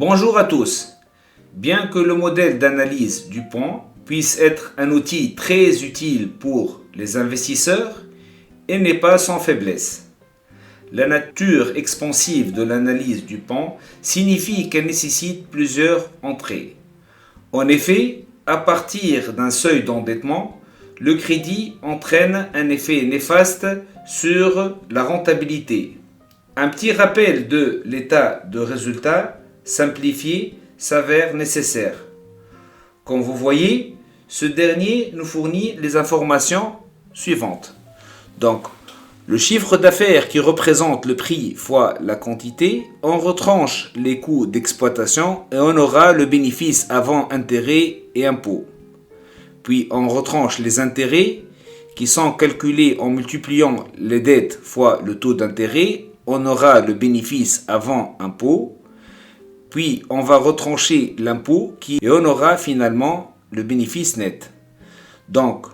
Bonjour à tous. Bien que le modèle d'analyse Dupont puisse être un outil très utile pour les investisseurs, il n'est pas sans faiblesse. La nature expansive de l'analyse Dupont signifie qu'elle nécessite plusieurs entrées. En effet, à partir d'un seuil d'endettement, le crédit entraîne un effet néfaste sur la rentabilité. Un petit rappel de l'état de résultat simplifié s'avère nécessaire. Comme vous voyez, ce dernier nous fournit les informations suivantes. Donc, le chiffre d'affaires qui représente le prix fois la quantité, on retranche les coûts d'exploitation et on aura le bénéfice avant intérêts et impôts. Puis on retranche les intérêts qui sont calculés en multipliant les dettes fois le taux d'intérêt, on aura le bénéfice avant impôt. Puis on va retrancher l'impôt et on aura finalement le bénéfice net. Donc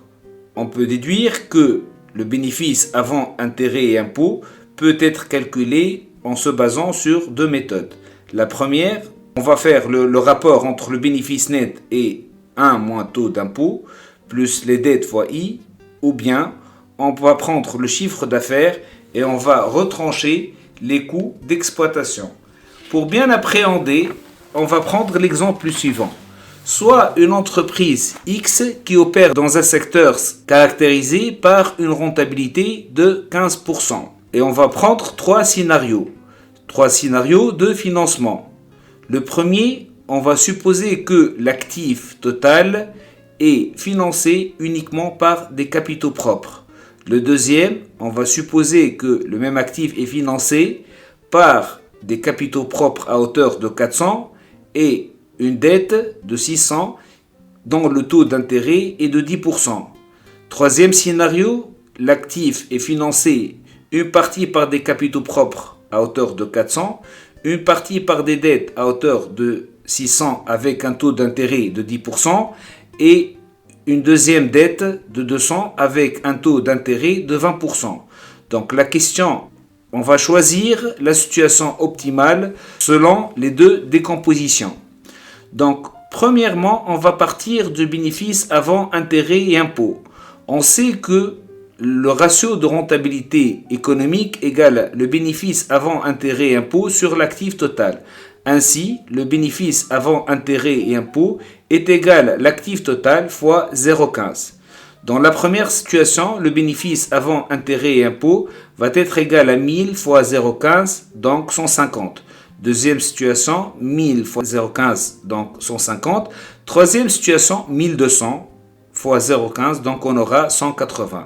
on peut déduire que le bénéfice avant intérêt et impôt peut être calculé en se basant sur deux méthodes. La première, on va faire le rapport entre le bénéfice net et 1 moins taux d'impôt plus les dettes fois I, ou bien on va prendre le chiffre d'affaires et on va retrancher les coûts d'exploitation. Pour bien appréhender, on va prendre l'exemple suivant. Soit une entreprise X qui opère dans un secteur caractérisé par une rentabilité de 15%. Et on va prendre trois scénarios de financement. Le premier, on va supposer que l'actif total est financé uniquement par des capitaux propres. Le deuxième, on va supposer que le même actif est financé par des capitaux propres à hauteur de 400 et une dette de 600 dont le taux d'intérêt est de 10%. Troisième scénario, l'actif est financé une partie par des capitaux propres à hauteur de 400, une partie par des dettes à hauteur de 600 avec un taux d'intérêt de 10% et une deuxième dette de 200 avec un taux d'intérêt de 20%. Donc la question, on va choisir la situation optimale selon les deux décompositions. Donc, premièrement, on va partir du bénéfice avant intérêt et impôt. On sait que le ratio de rentabilité économique égale le bénéfice avant intérêt et impôt sur l'actif total. Ainsi, le bénéfice avant intérêt et impôt est égal à l'actif total fois 0,15. Dans la première situation, le bénéfice avant intérêt et impôt va être égal à 1000 fois 0,15, donc 150. Deuxième situation, 1000 fois 0,15, donc 150. Troisième situation, 1200 fois 0,15, donc on aura 180.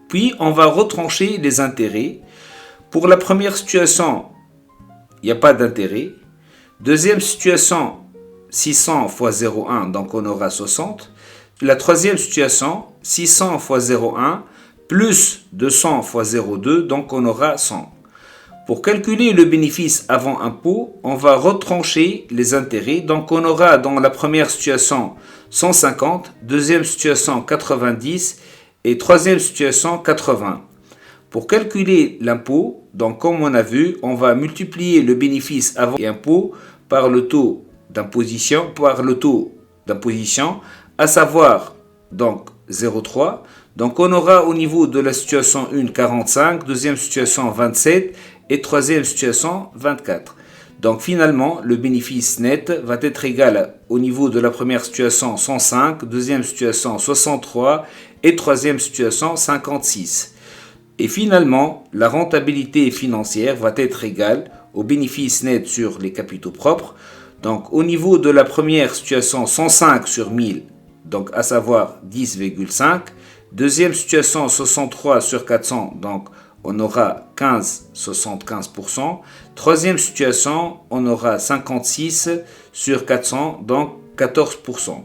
Puis, on va retrancher les intérêts. Pour la première situation, il n'y a pas d'intérêt. Deuxième situation, 600 fois 0,1, donc on aura 60. La troisième situation, 600 fois 0,1 plus 200 fois 0,2, donc on aura 100. Pour calculer le bénéfice avant impôt, on va retrancher les intérêts. Donc on aura dans la première situation 150, deuxième situation 90 et troisième situation 80. Pour calculer l'impôt, donc comme on a vu, on va multiplier le bénéfice avant impôt par le taux d'imposition, à savoir donc 0,3. Donc on aura au niveau de la situation 1 45, deuxième situation 27 et troisième situation 24. Donc finalement le bénéfice net va être égal au niveau de la première situation 105, deuxième situation 63 et troisième situation 56. Et finalement la rentabilité financière va être égale au bénéfice net sur les capitaux propres. Donc au niveau de la première situation 105 sur 1000, donc à savoir 10,5. Deuxième situation 63 sur 400, donc on aura 75%. Troisième situation, on aura 56 sur 400, donc 14%.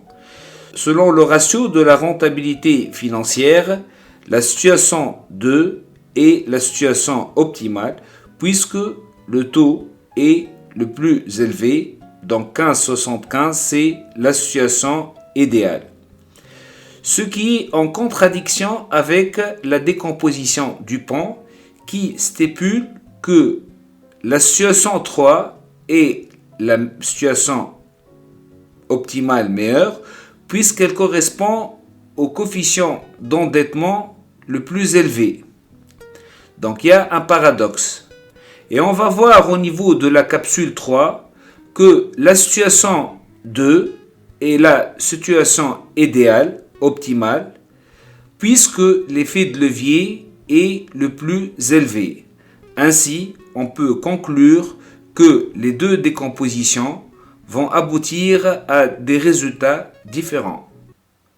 Selon le ratio de la rentabilité financière, la situation 2 est la situation optimale puisque le taux est le plus élevé, donc 15,75 c'est la situation idéale. Ce qui est en contradiction avec la décomposition Dupont qui stipule que la situation 3 est la situation optimale meilleure puisqu'elle correspond au coefficient d'endettement le plus élevé. Donc il y a un paradoxe. Et on va voir au niveau de la capsule 3 que la situation 2 est la situation idéale, optimale, puisque l'effet de levier est le plus élevé. Ainsi, on peut conclure que les deux décompositions vont aboutir à des résultats différents.